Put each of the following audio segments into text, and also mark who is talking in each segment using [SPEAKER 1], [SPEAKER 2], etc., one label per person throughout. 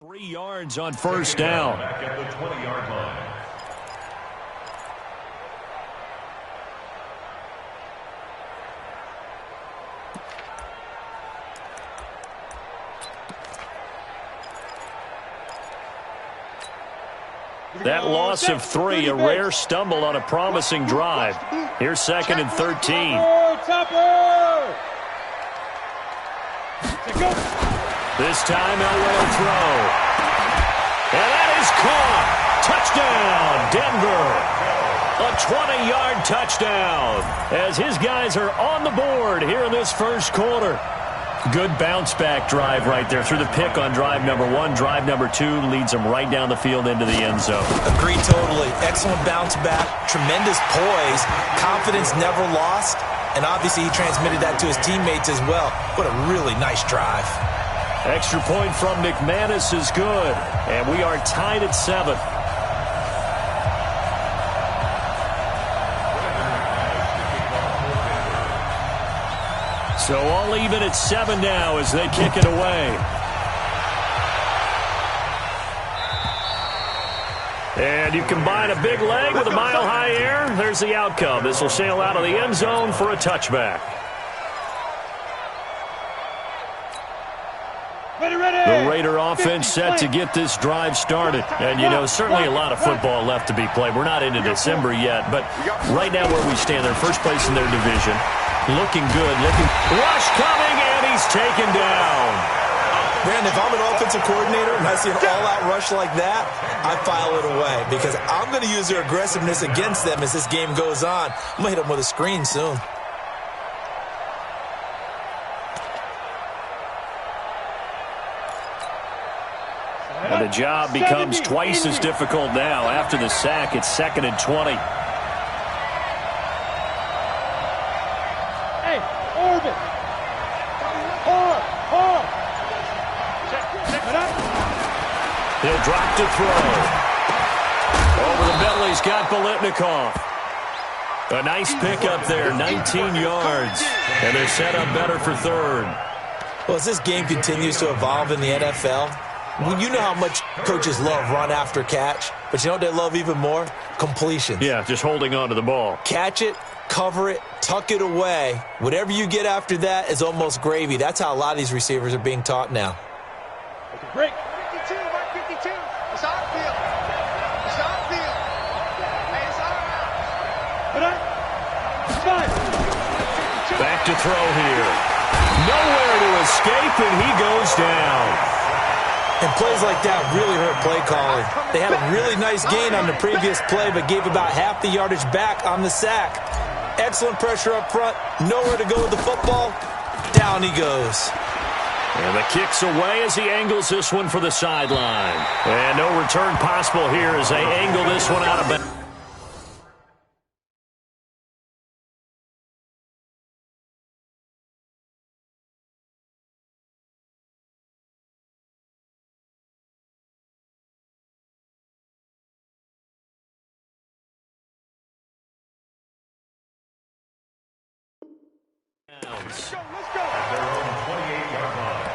[SPEAKER 1] 3 yards on first down.
[SPEAKER 2] Back at the 20-yard line.
[SPEAKER 1] That loss of 3, a rare stumble on a promising drive. Here's 2nd and 13. This time Elway will throw. And that is caught. Touchdown, Denver. A 20-yard touchdown as his guys are on the board here in this first quarter. Good bounce-back drive right there through the pick on drive number 1. Drive number 2 leads them right down the field into the end zone.
[SPEAKER 3] Agreed totally. Excellent bounce-back, tremendous poise, confidence never lost, and obviously he transmitted that to his teammates as well. What a really nice drive.
[SPEAKER 1] Extra point from McManus is good, and we are tied at 7. So all even at 7 now as they kick it away. And you combine a big leg with a mile-high air, there's the outcome. This will sail out of the end zone for a touchback. The Raider offense set to get this drive started. And, you know, certainly a lot of football left to be played. We're not into December yet, but right now where we stand, they're first place in their division. Looking good. Rush coming, and he's taken down.
[SPEAKER 3] Brandon, if I'm an offensive coordinator and I see an all-out rush like that, I file it away because I'm going to use their aggressiveness against them as this game goes on. I'm going to hit them with a screen soon.
[SPEAKER 1] And the job becomes twice as difficult now. After the sack, it's 2nd and 20.
[SPEAKER 4] Hey, Orbit.
[SPEAKER 1] He'll drop to throw. Over the middle, he's got Biletnikoff. A nice pickup there, 19 yards. And they're set up better for 3rd.
[SPEAKER 3] Well, as this game continues to evolve in the NFL, you know how much coaches love run after catch, but you know what they love even more? Completions.
[SPEAKER 1] Yeah, just holding on to the ball.
[SPEAKER 3] Catch it, cover it, tuck it away. Whatever you get after that is almost gravy. That's how a lot of these receivers are being taught now.
[SPEAKER 4] Break.
[SPEAKER 5] 52, mark 52. It's on field. It's on field. Hey, it's on out.
[SPEAKER 1] Back to throw here. Nowhere to escape, and he goes down.
[SPEAKER 3] And plays like that really hurt play calling. They had a really nice gain on the previous play, but gave about half the yardage back on the sack. Excellent pressure up front. Nowhere to go with the football. Down he goes.
[SPEAKER 1] And the kick's away as he angles this one for the sideline. And no return possible here as they angle this one out of bounds.
[SPEAKER 2] Let's go. At their own 28-yard line.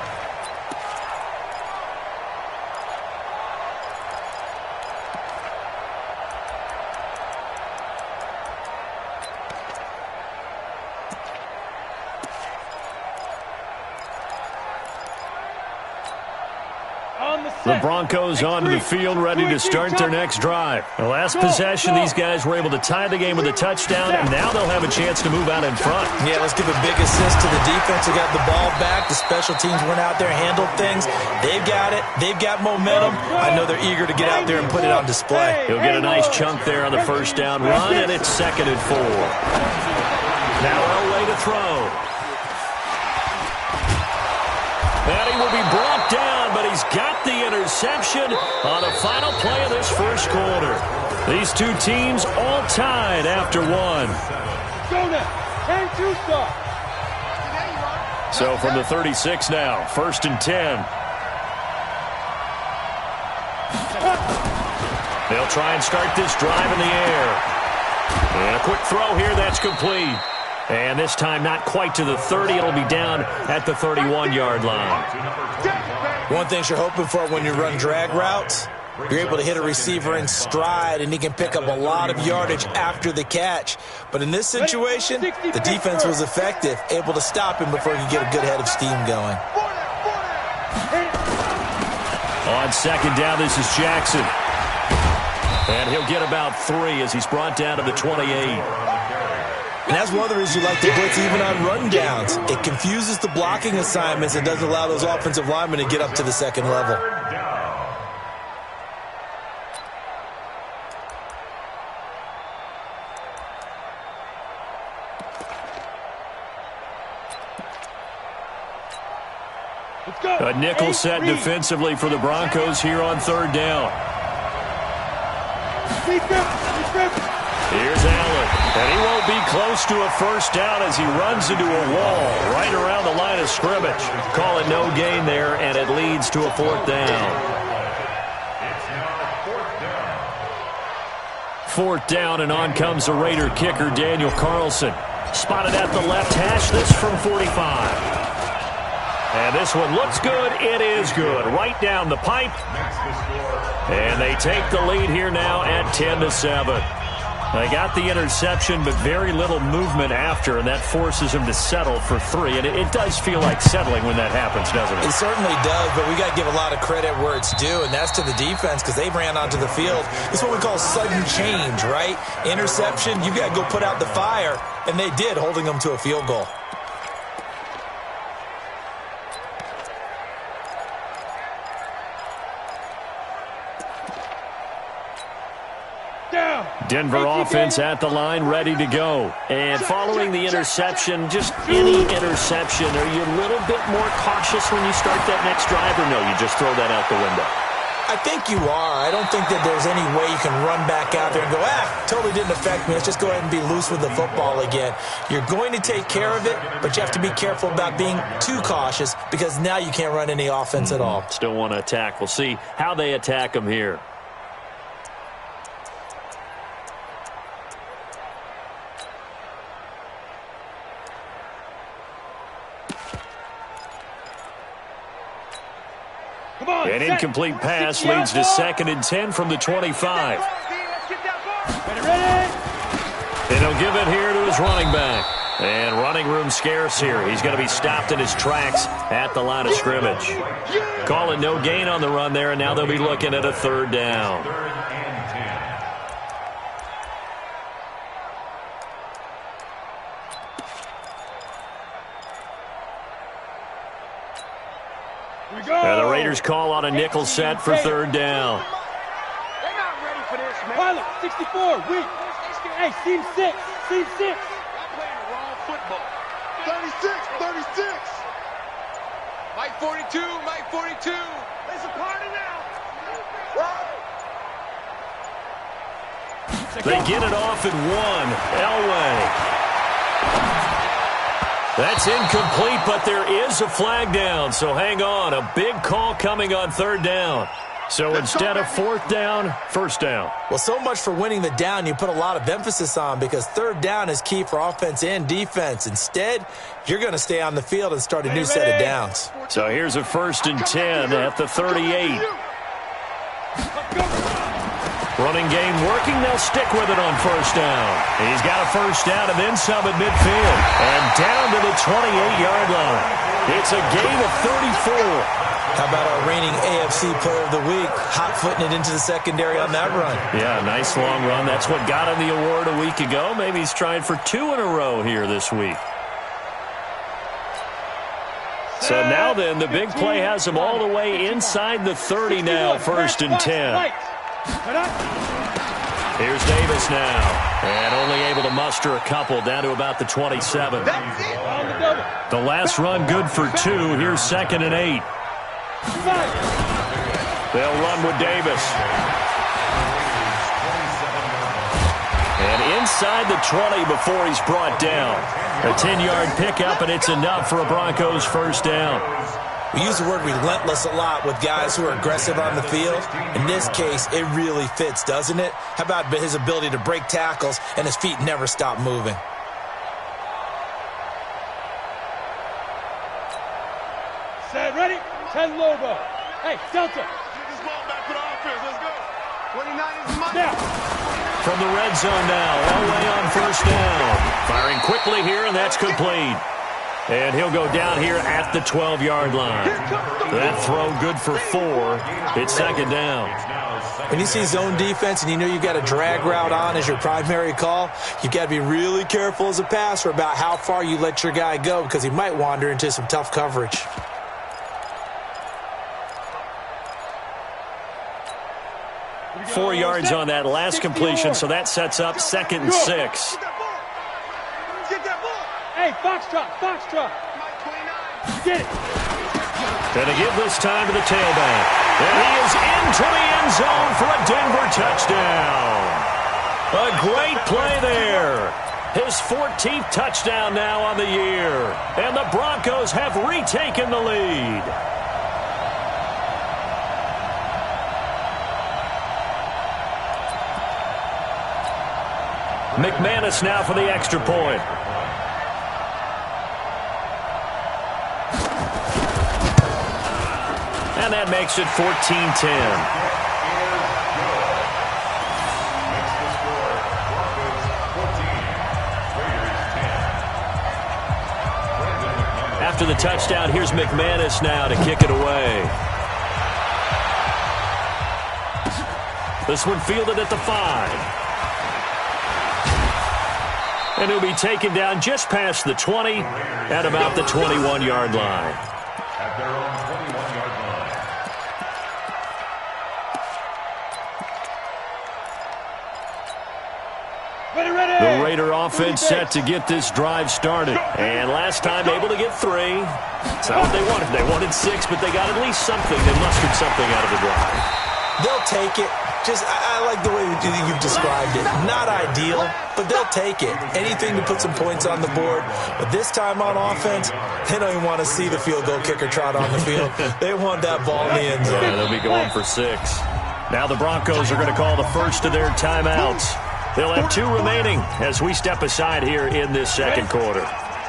[SPEAKER 1] The Broncos onto the field, ready to start their next drive. The last possession, these guys were able to tie the game with a touchdown, and now they'll have a chance to move out in front.
[SPEAKER 3] Yeah, let's give a big assist to the defense who got the ball back. The special teams went out there, handled things. They've got it. They've got momentum. I know they're eager to get out there and put it on display.
[SPEAKER 1] He'll get a nice chunk there on the first down run, and it's 2nd and 4. Now Elway to throw. And he will be brought down, but he's got the interception on the final play of this first quarter. These two teams all tied after 1.
[SPEAKER 4] Go now. 10-2 start.
[SPEAKER 1] So from the 36 now, 1st and 10. They'll try and start this drive in the air. And a quick throw here, that's complete. And this time not quite to the 30. It'll be down at the 31-yard line.
[SPEAKER 3] One thing you're hoping for when you run drag routes, you're able to hit a receiver in stride, and he can pick up a lot of yardage after the catch. But in this situation, the defense was effective, able to stop him before he could get a good head of steam going.
[SPEAKER 1] On second down, this is Jackson. And he'll get about 3 as he's brought down to the 28.
[SPEAKER 3] And that's one of the reasons you like to blitz even on rundowns. It confuses the blocking assignments and doesn't allow those offensive linemen to get up to the second level.
[SPEAKER 1] A nickel set defensively for the Broncos here on third down. Here's Allen, and he won't be close to a first down as he runs into a wall right around the line of scrimmage. Call it no gain there, and it leads to a fourth down. Fourth down, and on comes the Raider kicker, Daniel Carlson. Spotted at the left hash, this from 45. And this one looks good. It is good. Right down the pipe. And they take the lead here now at 10-7. They got the interception, but very little movement after, and that forces them to settle for 3. And it does feel like settling when that happens, doesn't it?
[SPEAKER 3] It certainly does, but we got to give a lot of credit where it's due, and that's to the defense because they ran onto the field. It's what we call sudden change, right? Interception, you got to go put out the fire, and they did, holding them to a field goal.
[SPEAKER 1] Denver offense at the line, ready to go. And following the interception, just any interception, are you a little bit more cautious when you start that next drive, or no, you just throw that out the window?
[SPEAKER 3] I think you are. I don't think that there's any way you can run back out there and go, totally didn't affect me. Let's just go ahead and be loose with the football again. You're going to take care of it, but you have to be careful about being too cautious because now you can't run any offense at all.
[SPEAKER 1] Still want to attack. We'll see how they attack them here. An incomplete pass leads to 2nd and 10 from the 25. And he'll give it here to his running back. And running room scarce here. He's going to be stopped in his tracks at the line of scrimmage. Call it no gain on the run there, and now they'll be looking at a third down. And the Raiders call on a nickel set for third down.
[SPEAKER 5] They're not ready for this, man.
[SPEAKER 4] Pilot, 64, weak. Hey, seam 6, seam 6.
[SPEAKER 5] Y'all playing the wrong football. 36. Mike 42, Mike 42. There's a party now.
[SPEAKER 1] They get it off at 1. Elway. That's incomplete, but there is a flag down, so hang on. A big call coming on third down. So instead of fourth down, first down.
[SPEAKER 3] Well, so much for winning the down you put a lot of emphasis on because third down is key for offense and defense. Instead, you're going to stay on the field and start a new set of downs.
[SPEAKER 1] So here's a 1st and 10 at the 38. Running game working. They'll stick with it on first down. He's got a first down and then some at midfield. And down to the 28-yard line. It's a gain of 34.
[SPEAKER 3] How about our reigning AFC Player of the Week, hot-footing it into the secondary on that run?
[SPEAKER 1] Yeah, nice long run. That's what got him the award a week ago. Maybe he's trying for 2 in a row here this week. So now then, the big play has him all the way inside the 30 now, 1st and 10. Here's Davis now, and only able to muster a couple down to about the 27. The last run good for 2. Here's 2nd and 8. They'll run with Davis. And inside the 20 before he's brought down. A 10-yard pickup, and it's enough for a Broncos first down.
[SPEAKER 3] We use the word relentless a lot with guys who are aggressive on the field. In this case, it really fits, doesn't it? How about his ability to break tackles and his feet never stop moving?
[SPEAKER 4] Set, ready, 10 logo. Hey, Delta.
[SPEAKER 2] Get this ball back for the offense. Let's go.
[SPEAKER 5] 29 is mine.
[SPEAKER 4] Now.
[SPEAKER 1] From the red zone now, Elway on first down. Firing quickly here, and that's complete. And he'll go down here at the 12-yard line. That throw good for 4. It's second down.
[SPEAKER 3] When you see zone defense and you know you've got a drag route on as your primary call, you've got to be really careful as a passer about how far you let your guy go because he might wander into some tough coverage.
[SPEAKER 1] Four yards on that last completion, so that sets up 2nd and 6.
[SPEAKER 5] Get that ball.
[SPEAKER 4] Hey, Foxtrot, Foxtrot.
[SPEAKER 5] Mike 29.
[SPEAKER 4] Get it.
[SPEAKER 1] And to give this time to the tailback. And he is into the end zone for a Denver touchdown. A great play there. His 14th touchdown now on the year. And the Broncos have retaken the lead. McManus now for the extra point. And that makes it 14-10. After the touchdown, here's McManus now to kick it away. This one fielded at the 5. And he'll be taken down just past the 20 at about the 21-yard line.
[SPEAKER 2] At their own 21-yard line.
[SPEAKER 4] Ready, ready.
[SPEAKER 1] The Raider offense set to get this drive started. And last time able to get 3. That's not what they wanted. They wanted 6, but they got at least something. They mustered something out of the drive.
[SPEAKER 3] They'll take it. I like the way you've described it. Not ideal, but they'll take it. Anything to put some points on the board. But this time on offense, they don't even want to see the field goal kicker trot on the field. They want that ball in the end zone.
[SPEAKER 1] Yeah, they'll be going for 6. Now the Broncos are going to call the first of their timeouts. They'll have 2 remaining as we step aside here in this second quarter.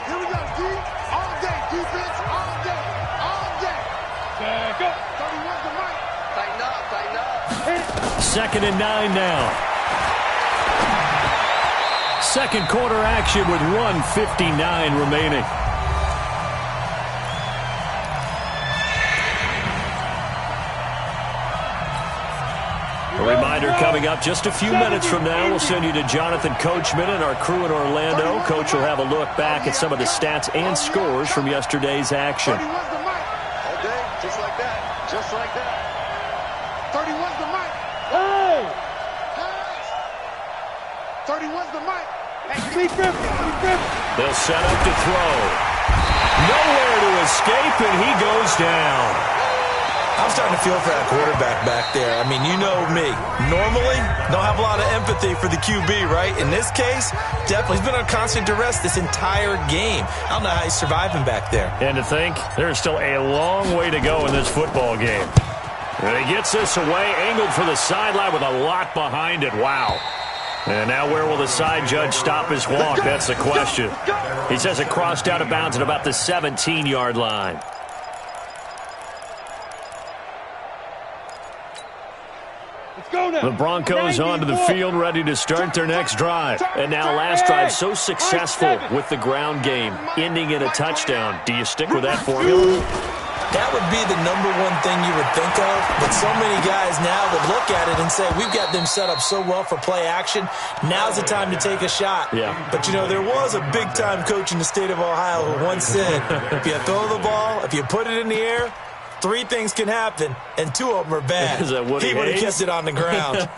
[SPEAKER 5] Here we go, D. All day, defense, all day, all day.
[SPEAKER 4] Go.
[SPEAKER 5] 31's the mic. Tighten up, tighten up.
[SPEAKER 1] 2nd and 9 now. Second quarter action with 1:59 remaining. A reminder coming up just a few minutes from now. We'll send you to Jonathan Coachman and our crew in Orlando. Coach will have a look back at some of the stats and scores from yesterday's action.
[SPEAKER 5] 31's the mic. All day, just like that. Just like that. 31's the mic.
[SPEAKER 4] Hey.
[SPEAKER 5] 31's the mic.
[SPEAKER 4] Sleep grip. Sleep grip.
[SPEAKER 1] They'll set up to throw. Nowhere to escape, and he goes down.
[SPEAKER 3] I'm starting to feel for that quarterback back there. I mean, you know me. Normally, don't have a lot of empathy for the QB, right? In this case, definitely. He's been on constant duress this entire game. I don't know how he's surviving back there.
[SPEAKER 1] And to think, there's still a long way to go in this football game. And he gets this away, angled for the sideline with a lot behind it. Wow. And now where will the side judge stop his walk? That's the question. He says it crossed out of bounds at about the 17-yard line. The Broncos onto the field, ready to start their next drive. And now last drive so successful with the ground game, ending in a touchdown. Do you stick with that formula?
[SPEAKER 3] That would be the number one thing you would think of, but so many guys now would look at it and say, we've got them set up so well for play action, now's the time to take a shot.
[SPEAKER 1] Yeah.
[SPEAKER 3] But, you know, there was a big-time coach in the state of Ohio who once said, if you throw the ball, if you put it in the air, 3 things can happen, and 2 of them are bad.
[SPEAKER 1] Is that Woody
[SPEAKER 3] He would have
[SPEAKER 1] Hayes?
[SPEAKER 3] kept it on the ground.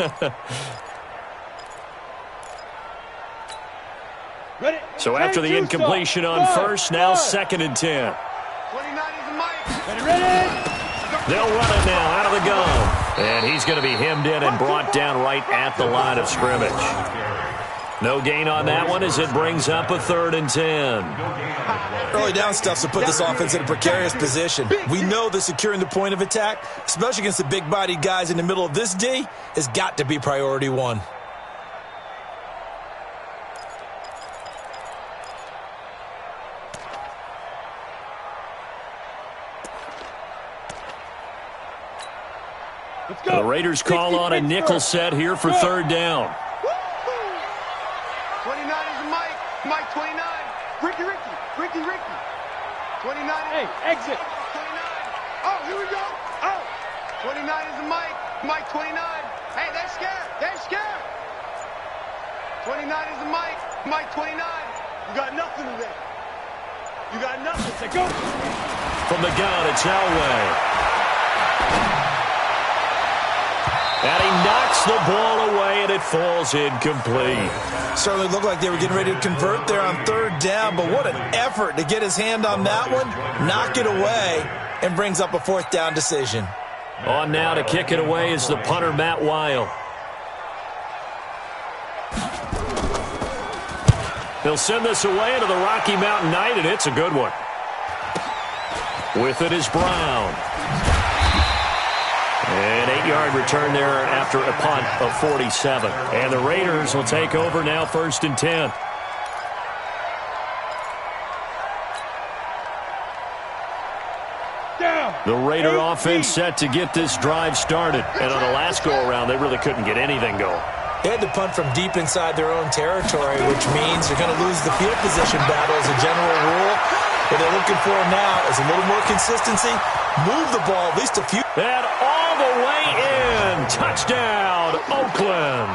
[SPEAKER 4] Ready.
[SPEAKER 1] So after the incompletion on first, now 2nd and 10.
[SPEAKER 5] 29 is the mic.
[SPEAKER 4] Ready, ready.
[SPEAKER 1] They'll run it now out of the gun. And he's going to be hemmed in and brought down right at the line of scrimmage. No gain on that one as it brings up a 3rd and 10.
[SPEAKER 3] Early down stuff's to put this offense in a precarious position. We know that securing the point of attack, especially against the big-bodied guys in the middle of this D, has got to be priority 1.
[SPEAKER 1] The Raiders call on a nickel set here for third down.
[SPEAKER 5] 29 is Mike. Mike 29. Ricky. 29.
[SPEAKER 4] Hey, exit.
[SPEAKER 5] 29. Oh, here we go. Oh. 29 is Mike. Mike 29. Hey, they're scared. 29 is Mike. Mike 29. You got nothing today. You got nothing.
[SPEAKER 4] To go.
[SPEAKER 1] From the gun, it's Elway. And he knocks the ball away, and it falls incomplete.
[SPEAKER 3] Certainly looked like they were getting ready to convert there on third down, but what an effort to get his hand on that one, knock it away, and brings up a fourth down decision.
[SPEAKER 1] On now to kick it away is the punter, Matt Weil. He'll send this away into the Rocky Mountain Night, and it's a good one. With it is Brown. An 8-yard return there after a punt of 47. And the Raiders will take over now, 1st and 10. The Raider offense set to get this drive started. And on the last go-around, they really couldn't get anything going.
[SPEAKER 3] They had to punt from deep inside their own territory, which means they're going to lose the field position battle as a general rule. What they're looking for now is a little more consistency. Move the ball at least a few.
[SPEAKER 1] And all the way in. Touchdown, Oakland.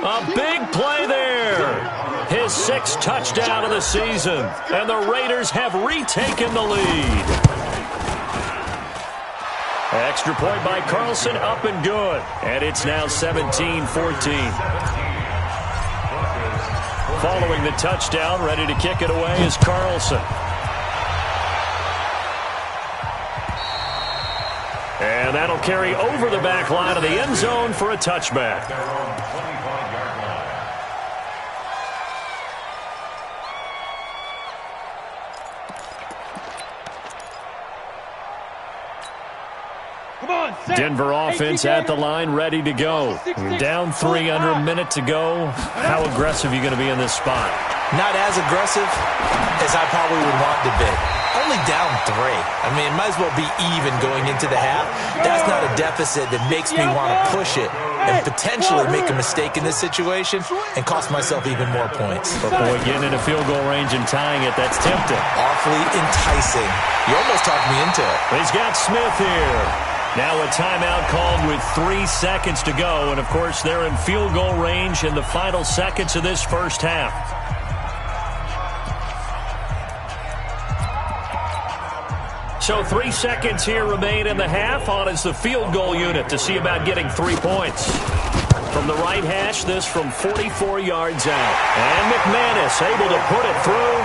[SPEAKER 1] A big play there. His 6th touchdown of the season. And the Raiders have retaken the lead. Extra point by Carlson, up and good. And it's now 17-14. Following the touchdown, ready to kick it away is Carlson. And that'll carry over the back line of the end zone for a touchback. Denver offense at the line, ready to go. You're down 3 under a minute to go. How aggressive are you going to be in this spot?
[SPEAKER 3] Not as aggressive as I probably would want to be. Only down 3. I mean, it might as well be even going into the half. That's not a deficit that makes me want to push it and potentially make a mistake in this situation and cost myself even more points.
[SPEAKER 1] But boy, getting into field goal range and tying it, that's tempting.
[SPEAKER 3] Awfully enticing. You almost talked me into it.
[SPEAKER 1] He's got Smith here. Now a timeout called with 3 seconds to go. And, of course, they're in field goal range in the final seconds of this first half. So 3 seconds here remain in the half. On is the field goal unit to see about getting 3 points. From the right hash, this from 44 yards out. And McManus able to put it through.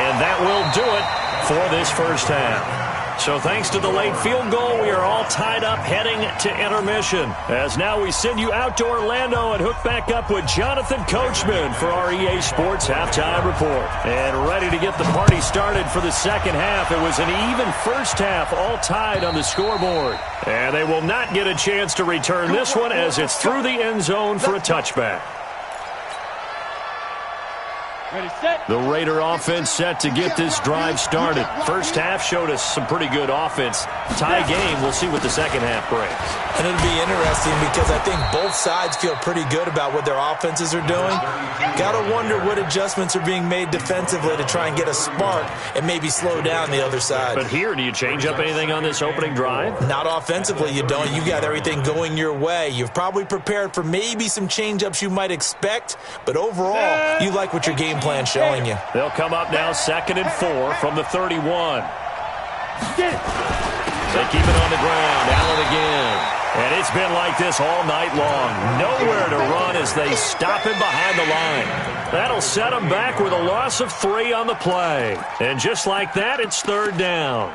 [SPEAKER 1] And that will do it for this first half. So thanks to the late field goal, we are all tied up heading to intermission. As now we send you out to Orlando and hook back up with Jonathan Coachman for our EA Sports Halftime Report. And ready to get the party started for the second half. It was an even first half, all tied on the scoreboard. And they will not get a chance to return this one as it's through the end zone for a touchback.
[SPEAKER 4] Ready, set.
[SPEAKER 1] The Raider offense set to get this drive started. First half showed us some pretty good offense. Tie game, we'll see what the second half brings.
[SPEAKER 3] And it'll be interesting because I think both sides feel pretty good about what their offenses are doing. Got to wonder what adjustments are being made defensively to try and get a spark and maybe slow down the other side.
[SPEAKER 1] But here, do you change up anything on this opening drive?
[SPEAKER 3] Not offensively, you don't. You got everything going your way. You've probably prepared for maybe some change-ups you might expect, but overall, you like what your game plan showing you.
[SPEAKER 1] They'll come up now 2nd and 4 from the 31. They keep it on the ground. Allen again. And it's been like this all night long. Nowhere to run as they stop him behind the line. That'll set him back with a loss of 3 on the play. And just like that, it's 3rd down.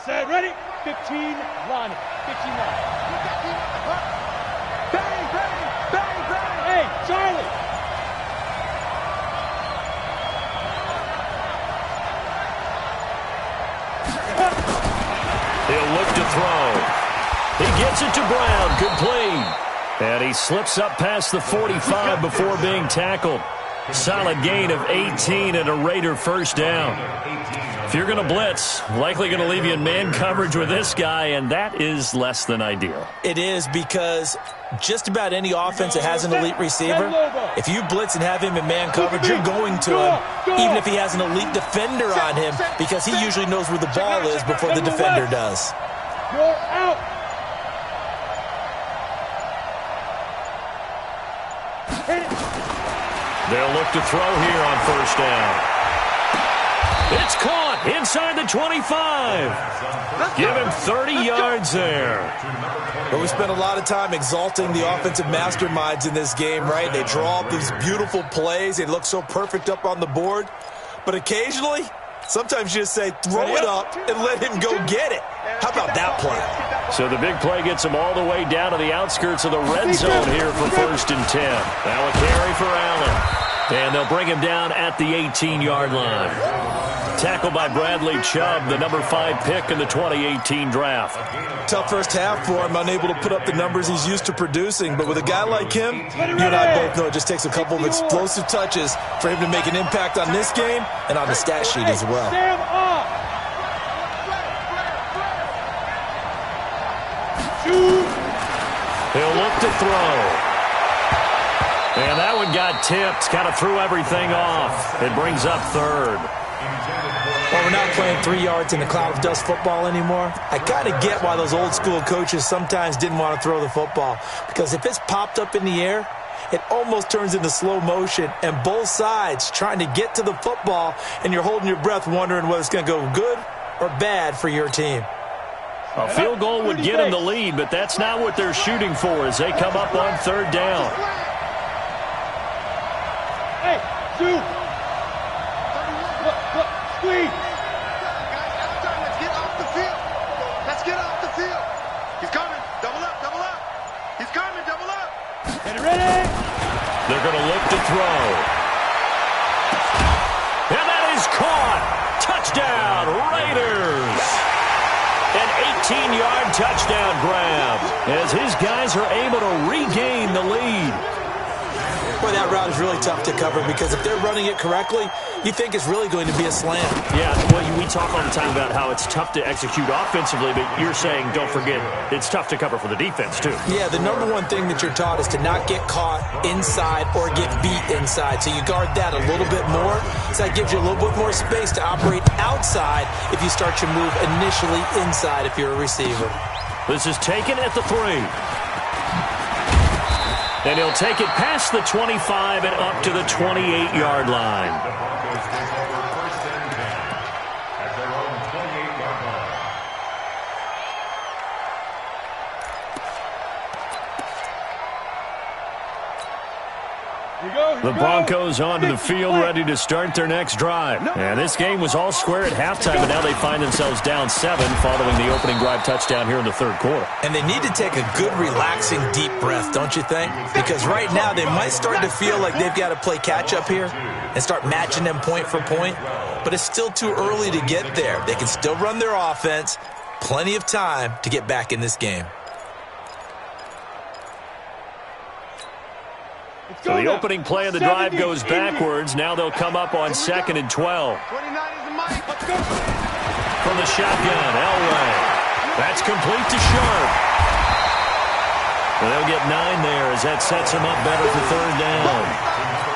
[SPEAKER 4] Set, ready. 15, line. 15, line. Bang, bang, bang, bang. Hey, Charlie.
[SPEAKER 1] He'll look to throw. He gets it to Brown. Complete. he slips up past the 45 before being tackled. Solid gain of 18 and a Raider first down. If you're going to blitz, likely going to leave you in man coverage with this guy, and that is less than ideal.
[SPEAKER 3] It is, because just about any offense that has an elite receiver, if you blitz and have him in man coverage, you're going to him, even if he has an elite defender on him, because he usually knows where the ball is before the defender does.
[SPEAKER 4] You're out.
[SPEAKER 1] They'll look to throw here on first down. It's caught inside the 25. Give him 30 yards there.
[SPEAKER 3] But we spent a lot of time exalting the offensive masterminds in this game, right? They draw up these beautiful plays. They look so perfect up on the board. But occasionally, sometimes you just say, throw it up and let him go get it. How about that play?
[SPEAKER 1] So the big play gets him all the way down to the outskirts of the red zone here for 1st and 10. Now a carry for Allen. And they'll bring him down at the 18-yard line. Tackled by Bradley Chubb, the number 5 pick in the 2018 draft.
[SPEAKER 3] Tough first half for him, unable to put up the numbers he's used to producing. But with a guy like him, you and I both know it just takes a couple of explosive touches for him to make an impact on this game and on the stat sheet as well.
[SPEAKER 1] He'll look to throw. And that one got tipped, kind of threw everything off. It brings up 3rd.
[SPEAKER 3] Well, we're not playing 3 yards in the cloud of dust football anymore. I kind of get why those old school coaches sometimes didn't want to throw the football, because if it's popped up in the air, it almost turns into slow motion, and both sides trying to get to the football, and you're holding your breath wondering whether it's going to go good or bad for your team.
[SPEAKER 1] A field goal would get them the lead, but that's not what they're shooting for as they come up on 3rd down.
[SPEAKER 4] Hey, 2. Squeeze.
[SPEAKER 5] Guys, let's get off the field. Let's get off the field. He's coming. Double up, double up. He's coming, double up.
[SPEAKER 4] Get ready.
[SPEAKER 1] They're going to look to throw. And that is caught. Touchdown, Raiders. An 18-yard touchdown grab as his guys are able to regain the lead.
[SPEAKER 3] Boy, that route is really tough to cover, because if they're running it correctly, you think it's really going to be a slam.
[SPEAKER 1] Yeah, well, we talk all the time about how it's tough to execute offensively, but you're saying, don't forget, it's tough to cover for the defense, too.
[SPEAKER 3] Yeah, the number one thing that you're taught is to not get caught inside or get beat inside. So you guard that a little bit more. So that gives you a little bit more space to operate outside if you start your move initially inside if you're a receiver.
[SPEAKER 1] This is taken at the 3. And he'll take it past the 25 and up to the 28-yard line. The Broncos onto the field, ready to start their next drive. And this game was all square at halftime, but now they find themselves down 7 following the opening drive touchdown here in the 3rd quarter.
[SPEAKER 3] And they need to take a good, relaxing, deep breath, don't you think? Because right now they might start to feel like they've got to play catch-up here and start matching them point for point. But it's still too early to get there. They can still run their offense. Plenty of time to get back in this game.
[SPEAKER 1] So the opening play of the drive goes backwards. Now they'll come up on 2nd and 12.
[SPEAKER 5] 29 is the mic. Let's go.
[SPEAKER 1] From the shotgun, Elway. That's complete to Sharp. Well, they'll get 9 there as that sets them up better for 3rd down.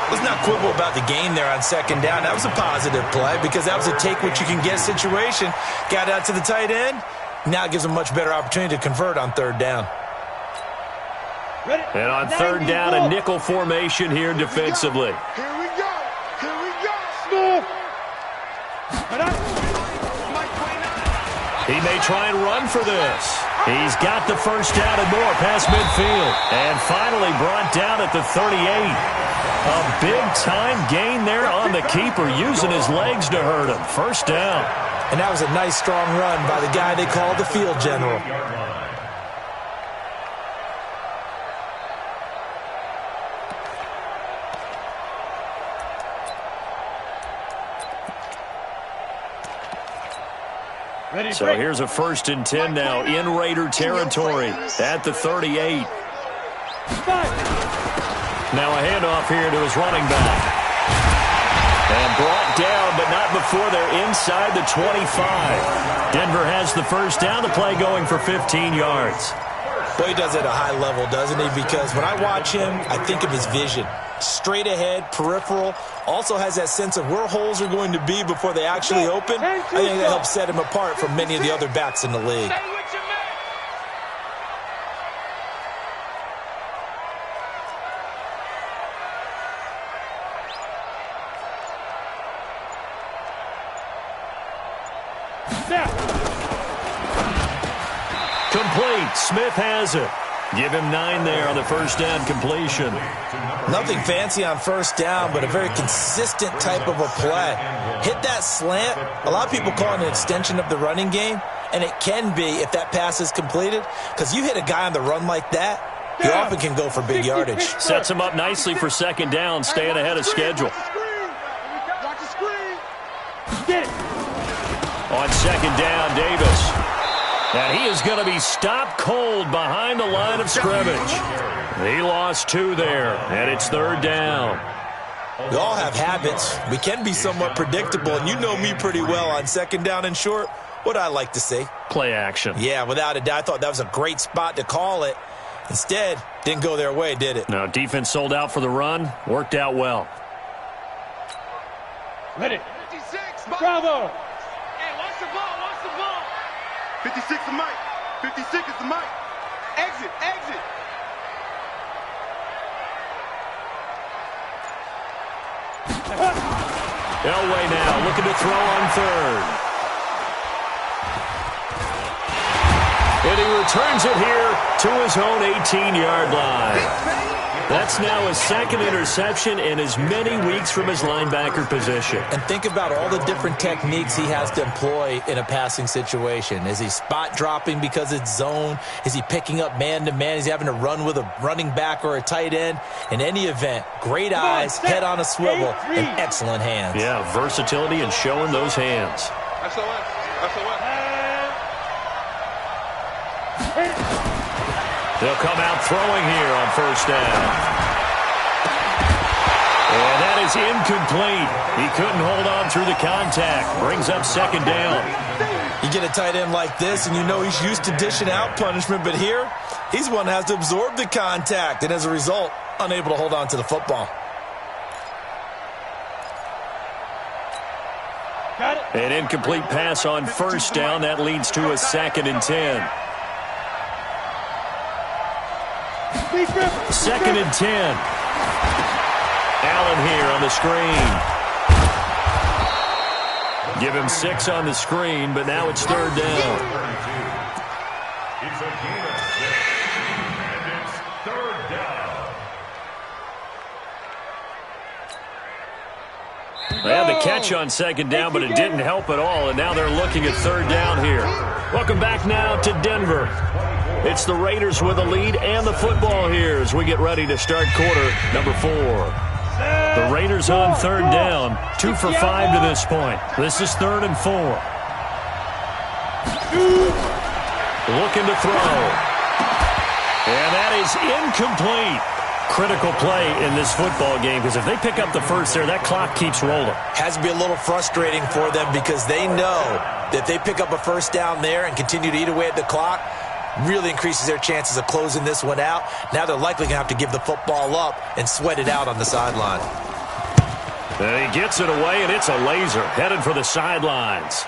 [SPEAKER 3] Let's not quibble about the gain there on 2nd down. That was a positive play because that was a take-what-you-can-get situation. Got out to the tight end. Now it gives them a much better opportunity to convert on 3rd down.
[SPEAKER 1] And on 3rd down, a nickel formation here defensively.
[SPEAKER 5] Here we go. Here we go.
[SPEAKER 4] Smooth.
[SPEAKER 1] He may try and run for this. He's got the first down and more past midfield. And finally brought down at the 38. A big-time gain there on the keeper, using his legs to hurt him. First down.
[SPEAKER 3] And that was a nice, strong run by the guy they called the field general.
[SPEAKER 1] So here's a 1st and 10 now in Raider territory at the 38. Now a handoff here to his running back. And brought down, but not before they're inside the 25. Denver has the first down. The play going for 15 yards.
[SPEAKER 3] Well, he does it at a high level, doesn't he? Because when I watch him, I think of his vision. Straight ahead, peripheral. Also has that sense of where holes are going to be before they actually open. I think that helps set him apart from many of the other backs in the league.
[SPEAKER 1] Complete. Smith has it. Give him 9 there on the first down completion.
[SPEAKER 3] Nothing fancy on first down, but a very consistent type of a play. Hit that slant. A lot of people call it an extension of the running game, and it can be if that pass is completed, because you hit a guy on the run like that, you often can go for big yardage.
[SPEAKER 1] Sets him up nicely for second down, staying ahead of schedule.
[SPEAKER 5] Watch the screen.
[SPEAKER 4] Get it.
[SPEAKER 1] On second down, Davis. And he is going to be stopped cold behind the line of scrimmage. He lost 2 there, and it's third down.
[SPEAKER 3] We all have habits. We can be somewhat predictable, and you know me pretty well on second down and short. What I like to say?
[SPEAKER 1] Play action.
[SPEAKER 3] Yeah, without a doubt. I thought that was a great spot to call it. Instead, didn't go their way, did it?
[SPEAKER 1] No, defense sold out for the run. Worked out well.
[SPEAKER 4] Ready.
[SPEAKER 5] 56.
[SPEAKER 4] Bravo.
[SPEAKER 5] Hey, watch the ball. Watch the ball. 56 is Mike. 56 is the Mike. Exit. Exit.
[SPEAKER 1] Elway now looking to throw on third. And he returns it here to his own 18-yard line. That's now his second interception in as many weeks from his linebacker position.
[SPEAKER 3] And think about all the different techniques he has to employ in a passing situation. Is he spot dropping because it's zone? Is he picking up man-to-man? Is he having to run with a running back or a tight end? In any event, great eyes, head on a swivel, and excellent hands.
[SPEAKER 1] Yeah, versatility and showing those hands.
[SPEAKER 5] SOS. SOS.
[SPEAKER 1] They'll come out throwing here on first down. And that is incomplete. He couldn't hold on through the contact. Brings up second down.
[SPEAKER 3] You get a tight end like this, and you know he's used to dishing out punishment, but here, he's one that has to absorb the contact, and as a result, unable to hold on to the football.
[SPEAKER 4] Got it.
[SPEAKER 1] An incomplete pass on first down. That leads to a 2nd and 10. Second and 10. Allen here on the screen. Give him 6 on the screen, but now it's third down.
[SPEAKER 2] It's a gain of 6, and it's third down.
[SPEAKER 1] They had the catch on second down, but it didn't help at all, and now they're looking at third down here. Welcome back now to Denver. It's the Raiders with a lead and the football here as we get ready to start quarter number 4. The Raiders on third down, 2 for 5 to this point. This is 3rd and 4. Looking to throw. And that is incomplete. Critical play in this football game because if they pick up the first there, that clock keeps rolling.
[SPEAKER 3] Has to be a little frustrating for them because they know that if they pick up a first down there and continue to eat away at the clock, really increases their chances of closing this one out. Now they're likely going to have to give the football up and sweat it out on the sideline.
[SPEAKER 1] And he gets it away, and it's a laser headed for the sidelines.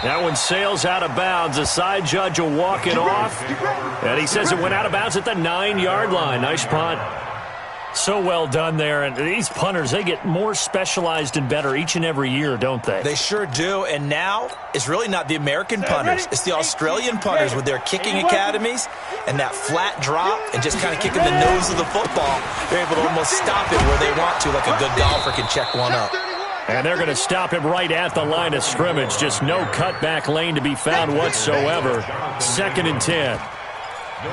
[SPEAKER 1] That one sails out of bounds. The side judge will walk it off. And he says it went out of bounds at the 9-yard line. Nice punt. So well done there. And these punters, they get more specialized and better each and every year, don't they?
[SPEAKER 3] They sure do. And now it's really not the American punters. It's the Australian punters with their kicking academies and that flat drop and just kind of kicking the nose of the football. They're able to almost stop it where they want to, like a good golfer can check one up.
[SPEAKER 1] And they're going to stop him right at the line of scrimmage. Just no cutback lane to be found whatsoever. 2nd and 10.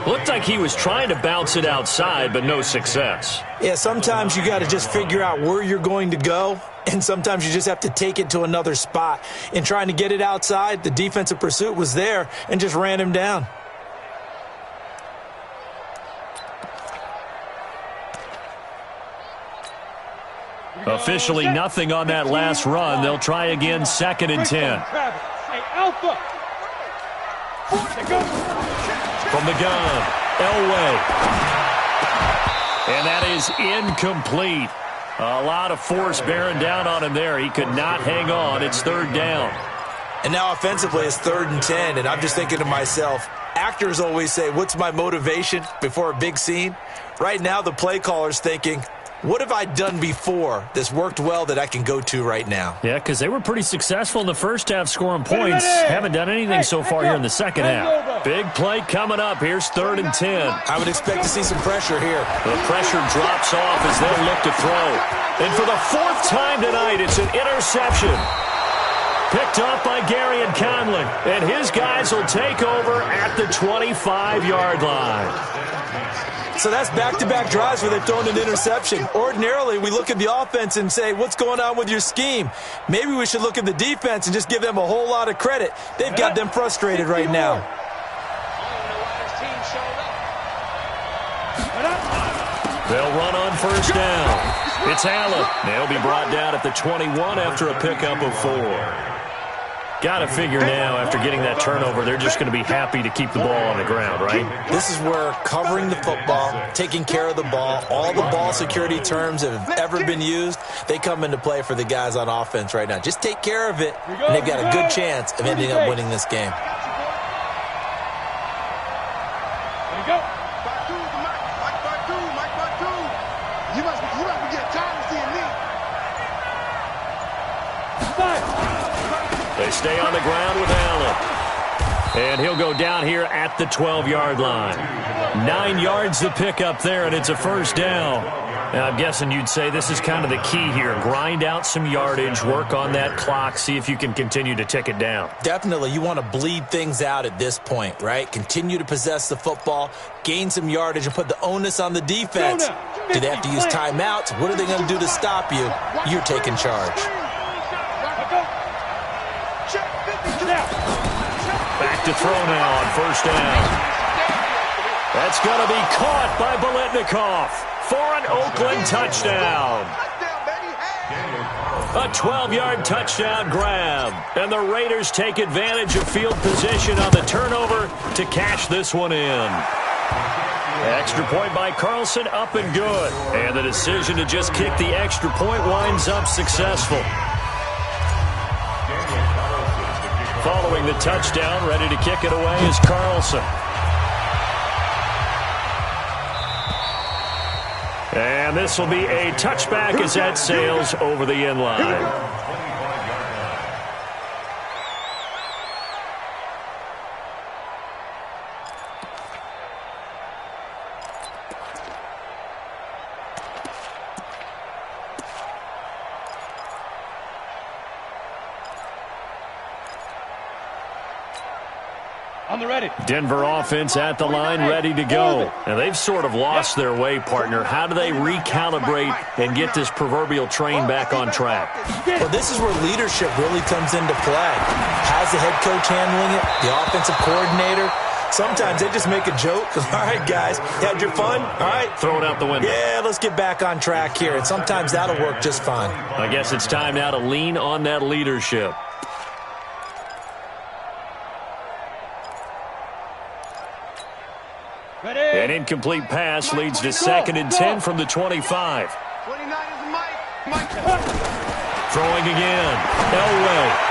[SPEAKER 1] Looked like he was trying to bounce it outside, but no success.
[SPEAKER 3] Yeah, sometimes you got to just figure out where you're going to go, and sometimes you just have to take it to another spot. In trying to get it outside, the defensive pursuit was there and just ran him down.
[SPEAKER 1] Officially nothing on that last run. They'll try again, 2nd and 10.
[SPEAKER 4] Hey, Alpha.
[SPEAKER 1] From the gun, Elway. And that is incomplete. A lot of force bearing down on him there. He could not hang on. It's 3rd down.
[SPEAKER 3] And now offensively it's 3rd and 10, and I'm just thinking to myself, actors always say, what's my motivation before a big scene? Right now the play caller's thinking, what have I done before that's worked well that I can go to right now?
[SPEAKER 1] Yeah, because they were pretty successful in the first half scoring points. Haven't done anything so far here in the second half. Big play coming up. Here's 3rd and 10.
[SPEAKER 3] I would expect to see some pressure here.
[SPEAKER 1] The pressure drops off as they'll look to throw. And for the 4th time tonight, it's an interception. Picked up by Gary and Conley. And his guys will take over at the 25-yard line.
[SPEAKER 3] So that's back-to-back drives where they've thrown an interception. Ordinarily, we look at the offense and say, what's going on with your scheme? Maybe we should look at the defense and just give them a whole lot of credit. They've got them frustrated right now.
[SPEAKER 1] They'll run on 1st down. It's Allen. They'll be brought down at the 21 after a pickup of 4. Got to figure now, after getting that turnover, they're just going to be happy to keep the ball on the ground, right?
[SPEAKER 3] This is where covering the football, taking care of the ball, all the ball security terms that have ever been used, they come into play for the guys on offense right now. Just take care of it, and they've got a good chance of ending up winning this game.
[SPEAKER 4] There you go.
[SPEAKER 5] You must be getting tired of seeing me.
[SPEAKER 1] They stay on the ground with Allen. And he'll go down here at the 12-yard line. 9 yards to pick up there, and it's a 1st down. Now, I'm guessing you'd say this is kind of the key here. Grind out some yardage, work on that clock, see if you can continue to tick it down.
[SPEAKER 3] Definitely. You want to bleed things out at this point, right? Continue to possess the football, gain some yardage, and put the onus on the defense. Do they have to use timeouts? What are they going to do to stop you? You're taking charge.
[SPEAKER 1] Back to throw now on 1st down. That's going to be caught by Biletnikoff for an Oakland touchdown. A 12-yard touchdown grab. And the Raiders take advantage of field position on the turnover to cash this one in. Extra point by Carlson, up and good. And the decision to just kick the extra point winds up successful. Following the touchdown, ready to kick it away is Carlson. And this will be a touchback as that sails over the end line.
[SPEAKER 4] On the ready.
[SPEAKER 1] Denver offense at the line, ready to go. And they've sort of lost their way, partner. How do they recalibrate and get this proverbial train back on track?
[SPEAKER 3] Well, this is where leadership really comes into play. How's the head coach handling it? The offensive coordinator? Sometimes they just make a joke. All right, guys, had your fun? All right.
[SPEAKER 1] Throw it out the window.
[SPEAKER 3] Yeah, let's get back on track here. And sometimes that'll work just fine.
[SPEAKER 1] I guess it's time now to lean on that leadership.
[SPEAKER 4] Ready.
[SPEAKER 1] An incomplete pass leads to 2nd and 10 from the 25.
[SPEAKER 5] 29 is Mike.
[SPEAKER 1] Throwing again. Elway.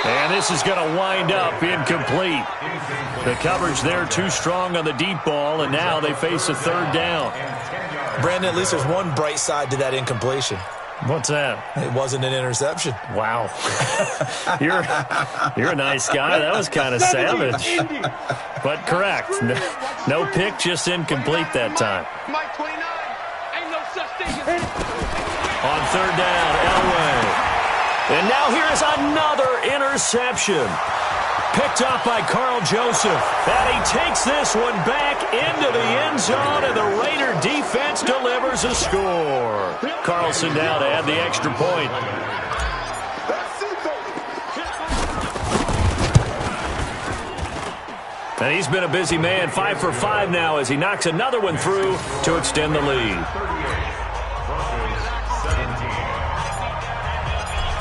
[SPEAKER 1] And this is going to wind up incomplete. The coverage there too strong on the deep ball, and now they face a 3rd down.
[SPEAKER 3] Brandon, at least there's one bright side to that incompletion.
[SPEAKER 1] What's that?
[SPEAKER 3] It wasn't an interception.
[SPEAKER 1] Wow. You're a nice guy. That was kind of savage. But correct. No pick, just incomplete that time.
[SPEAKER 5] Mike 29. Ain't no such thing.
[SPEAKER 1] On 3rd down, Elway. And now here is another interception. Picked up by Carl Joseph. And he takes this one back into the end zone, and the Raider defense delivers a score. Carlson now to add the extra point. And he's been a busy man, 5 for 5 now as he knocks another one through to extend the lead.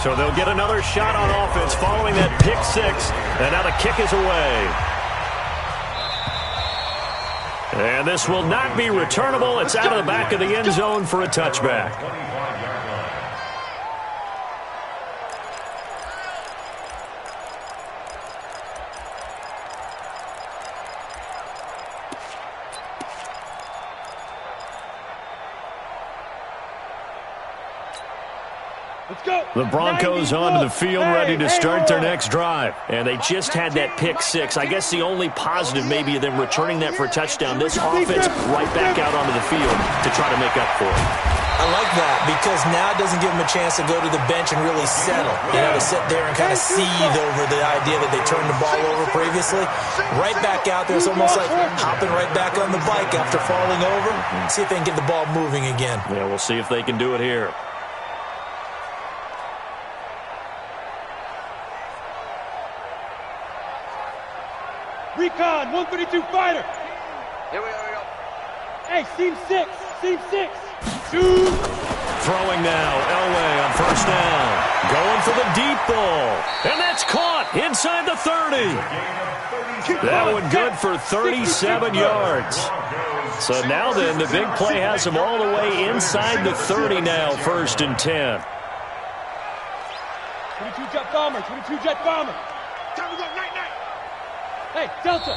[SPEAKER 1] So they'll get another shot on offense following that pick six. And now the kick is away. And this will not be returnable. It's out of the back of the end zone for a touchback. The Broncos onto the field, ready to start their next drive. And they just had that pick six. I guess the only positive maybe of them returning that for a touchdown. This offense right back out onto the field to try to make up for it.
[SPEAKER 3] I like that because now it doesn't give them a chance to go to the bench and really settle. You know, to sit there and kind of seethe over the idea that they turned the ball over previously. Right back out there. It's almost like hopping right back on the bike after falling over. See if they can get the ball moving again.
[SPEAKER 1] Yeah, we'll see if they can do it here.
[SPEAKER 4] Recon, 132 fighter.
[SPEAKER 5] Here we go.
[SPEAKER 4] Hey, seam six. Two.
[SPEAKER 1] Throwing now, Elway on first down. Going for the deep ball. And that's caught inside the 30. That one good for 37 yards. So now then, the big play has them all the way inside the 30 now, 1st and 10.
[SPEAKER 4] 22 jet bomber.
[SPEAKER 5] Time to go, night.
[SPEAKER 4] Hey, Delta.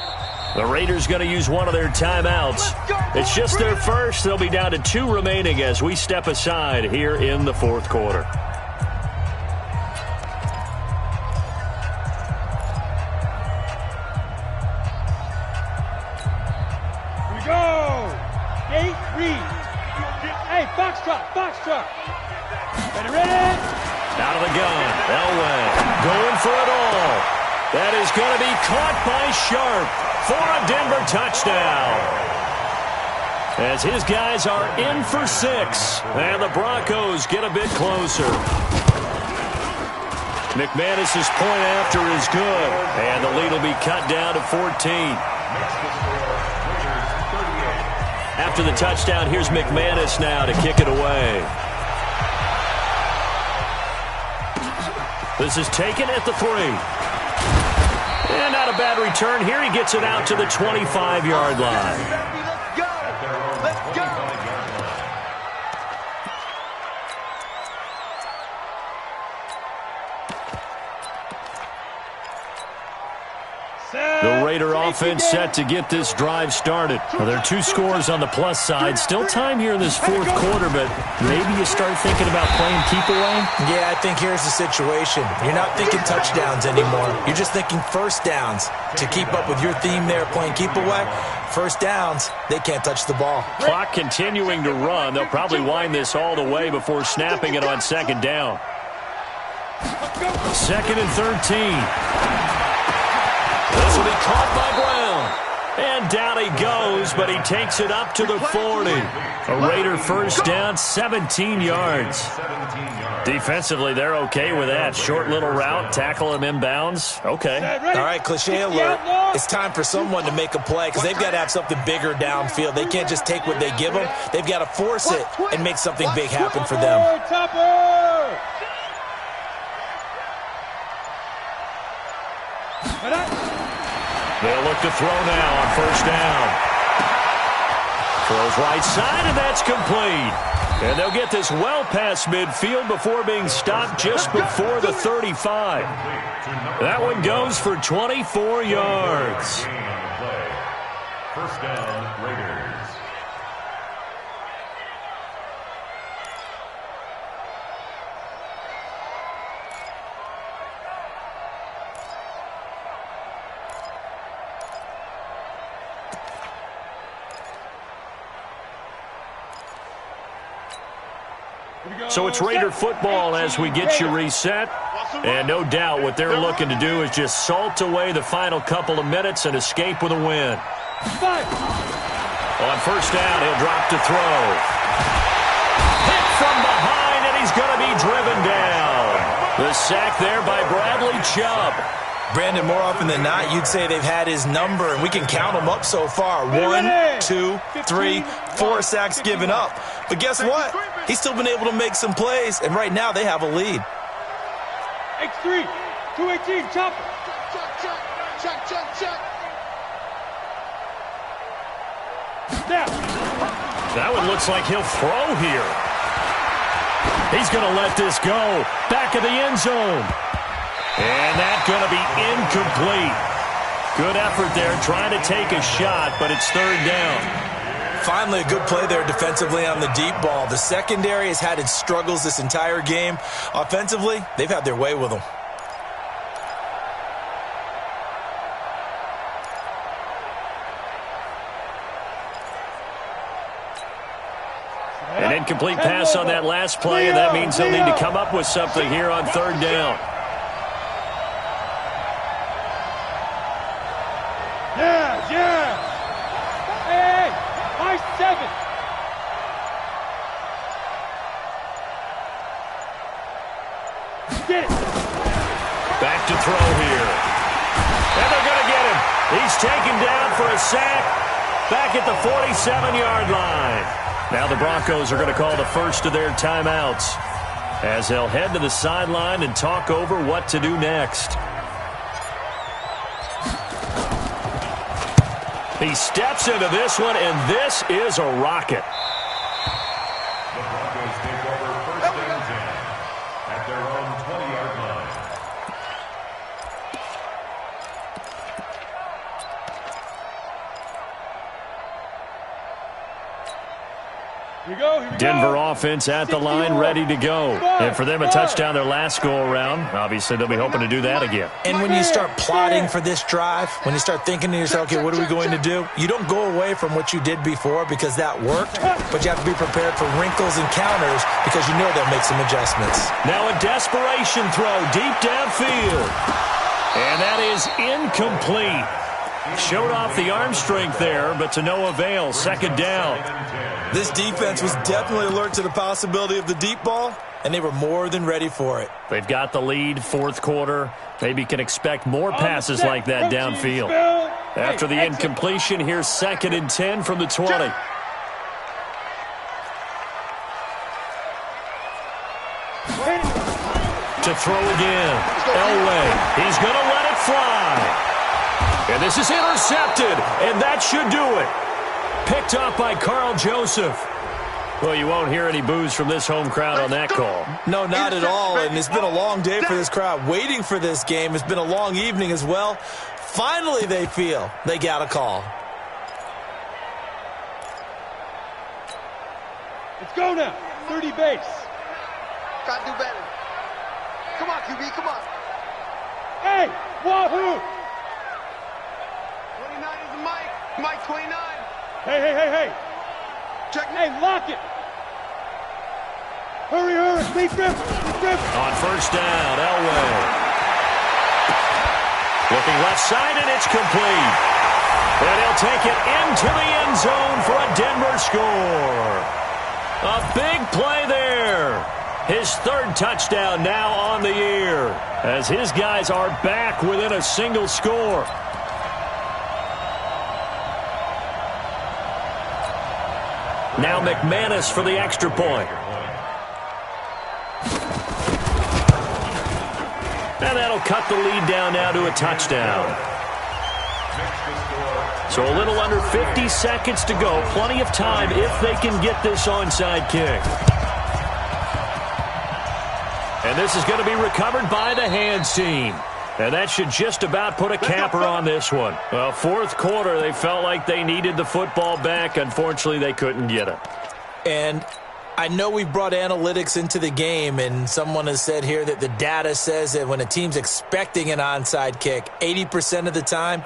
[SPEAKER 1] The Raiders going to use one of their timeouts. It's just their first. They'll be down to 2 remaining as we step aside here in the 4th quarter.
[SPEAKER 4] Here we go. 8 read. Hey, Foxtrot. Ready?
[SPEAKER 1] Out of the gun, Elway going for it all. That is going to be caught by Sharp for a Denver touchdown. As his guys are in for 6, and the Broncos get a bit closer. McManus's point after is good, and the lead will be cut down to 14. After the touchdown, here's McManus now to kick it away. This is taken at the 3. And not a bad return here. He gets it out to the 25-yard line.
[SPEAKER 5] Let's go.
[SPEAKER 1] The Raider offense set to get this drive started. Well, there are 2 scores on the plus side. Still time here in this 4th quarter, but maybe you start thinking about playing keep away?
[SPEAKER 3] Yeah, I think here's the situation. You're not thinking touchdowns anymore. You're just thinking first downs. To keep up with your theme there, playing keep away, first downs, they can't touch the ball.
[SPEAKER 1] Clock continuing to run. They'll probably wind this all the way before snapping it on 2nd down. 2nd and 13. This will be caught by Brown. And down he goes, but he takes it up to the 40. A Raider first down, 17 yards. Defensively, they're okay with that. Short little route, tackle him inbounds. Okay.
[SPEAKER 3] All right, cliche alert. It's time for someone to make a play because they've got to have something bigger downfield. They can't just take what they give them. They've got to force it and make something big happen for them.
[SPEAKER 1] They'll look to throw now on first down. Throws right side, and that's complete. And they'll get this well past midfield before being stopped just before the 35. That one goes for 24 yards.
[SPEAKER 2] First down, Raiders.
[SPEAKER 1] So it's Raider football as we get you reset. And no doubt what they're looking to do is just salt away the final couple of minutes and escape with a win. On first down, he'll drop to throw. Hit from behind, and he's going to be driven down. The sack there by Bradley Chubb.
[SPEAKER 3] Brandon, more often than not, you'd say they've had his number, and we can count them up so far. 1, 2, 3, 4 sacks given up. But guess what? He's still been able to make some plays, and right now they have a lead.
[SPEAKER 4] X3, 218, chopper.
[SPEAKER 5] Check.
[SPEAKER 4] Now.
[SPEAKER 1] That one looks like he'll throw here. He's going to let this go. Back of the end zone. And that's going to be incomplete. Good effort there trying to take a shot, but it's third down.
[SPEAKER 3] Finally, a good play there defensively on the deep ball. The secondary has had its struggles this entire game. Offensively, they've had their way with them.
[SPEAKER 1] An incomplete pass on that last play, and that means they'll need to come up with something here on third down.
[SPEAKER 4] Yeah. Hey, my 7. Get it.
[SPEAKER 1] Back to throw here. And they're going to get him. He's taken down for a sack back at the 47-yard line. Now the Broncos are going to call the first of their timeouts as they'll head to the sideline and talk over what to do next. He steps into this one, and this is a rocket.
[SPEAKER 2] The Broncos take over first and 10 at their own 20-yard line.
[SPEAKER 4] Here we go.
[SPEAKER 1] Denver offense at the line, ready to go. And for them, a touchdown their last go-around. Obviously, they'll be hoping to do that again.
[SPEAKER 3] And when you start plotting for this drive, when you start thinking to yourself, okay, what are we going to do? You don't go away from what you did before because that worked, but you have to be prepared for wrinkles and counters because you know they'll make some adjustments.
[SPEAKER 1] Now a desperation throw deep downfield. And that is incomplete. Showed off the arm strength there, but to no avail. Second down.
[SPEAKER 3] This defense was definitely alert to the possibility of the deep ball, and they were more than ready for it.
[SPEAKER 1] They've got the lead, fourth quarter. Maybe can expect more passes like that downfield. After the incompletion, here's 2nd and 10 from the 20. To throw again. Elway. He's going to let it fly. And this is intercepted, and that should do it. Picked up by Carl Joseph. Well, you won't hear any boos from this home crowd on that call.
[SPEAKER 3] No, not at all, and it's been a long day for this crowd waiting for this game. It's been a long evening as well. Finally, they feel they got a call.
[SPEAKER 4] Let's go now. 30 base.
[SPEAKER 5] Gotta do better. Come on, QB, come on.
[SPEAKER 4] Hey, wahoo!
[SPEAKER 5] 29 is the Mike. Mike 29.
[SPEAKER 4] Hey.
[SPEAKER 5] Check.
[SPEAKER 4] Hey, lock it. Hurry. Lead grip.
[SPEAKER 1] On first down, Elway. Looking left side, and it's complete. And he'll take it into the end zone for a Denver score. A big play there. His third touchdown now on the year as his guys are back within a single score. Now McManus for the extra point. And that'll cut the lead down now to a touchdown. So a little under 50 seconds to go. Plenty of time if they can get this onside kick. And this is going to be recovered by the hands team. And that should just about put a capper on this one. Well, fourth quarter, they felt like they needed the football back. Unfortunately, they couldn't get it.
[SPEAKER 3] And I know we've brought analytics into the game, and someone has said here that the data says that when a team's expecting an onside kick, 80% of the time,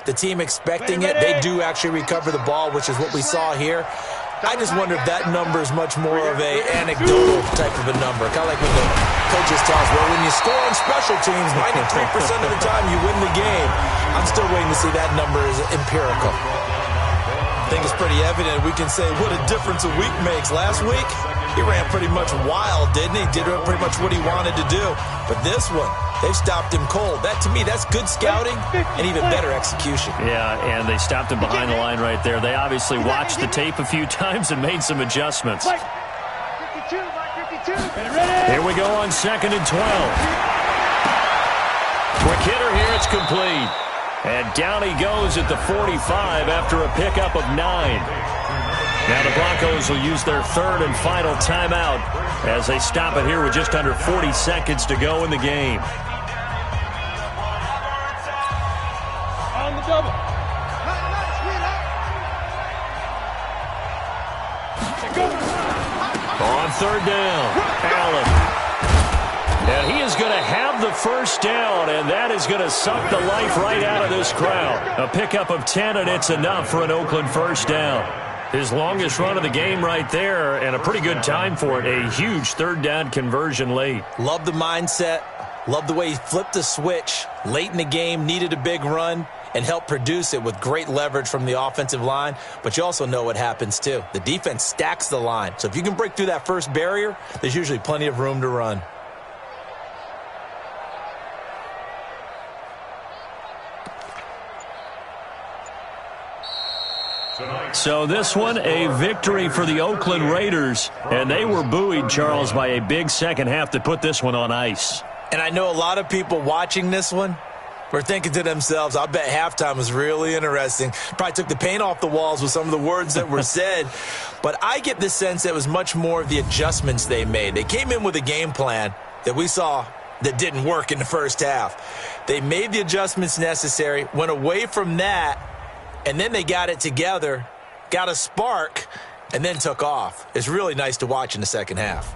[SPEAKER 3] the team expecting it, they do actually recover the ball, which is what we saw here. I just wonder if that number is much more of a anecdotal type of a number. Kind of like when the coaches tell us, well, when you score on special teams, 93% of the time you win the game. I'm still waiting to see that number is empirical. I think it's pretty evident. We can say what a difference a week makes. Last week, he ran pretty much wild, didn't he? Did pretty much what he wanted to do. But this one, they've stopped him cold. That, to me, that's good scouting and even better execution.
[SPEAKER 1] Yeah, and they stopped him behind the line right there. They obviously watched the tape a few times and made some adjustments.
[SPEAKER 5] 52, Mike 52.
[SPEAKER 1] Here we go on 2nd and 12. hitter here. It's complete. And down he goes at the 45 after a pickup of 9. Now the Broncos will use their third and final timeout as they stop it here with just under 40 seconds to go in the game.
[SPEAKER 4] On the double.
[SPEAKER 1] On third down, Allen. And he is going to have the first down, and that is going to suck the life right out of this crowd. A pickup of 10, and it's enough for an Oakland first down. His longest run of the game right there, and a pretty good time for it. A huge third down conversion late.
[SPEAKER 3] Love the mindset. Love the way he flipped the switch. Late in the game, needed a big run, and helped produce it with great leverage from the offensive line. But you also know what happens, too. The defense stacks the line. So if you can break through that first barrier, there's usually plenty of room to run.
[SPEAKER 1] So this one, a victory for the Oakland Raiders. And they were buoyed, Charles, by a big second half that put this one on ice.
[SPEAKER 3] And I know a lot of people watching this one were thinking to themselves, I bet halftime was really interesting. Probably took the paint off the walls with some of the words that were said. But I get the sense that it was much more of the adjustments they made. They came in with a game plan that we saw that didn't work in the first half. They made the adjustments necessary, went away from that, and then they got it together, got a spark, and then took off. It's really nice to watch in the second half.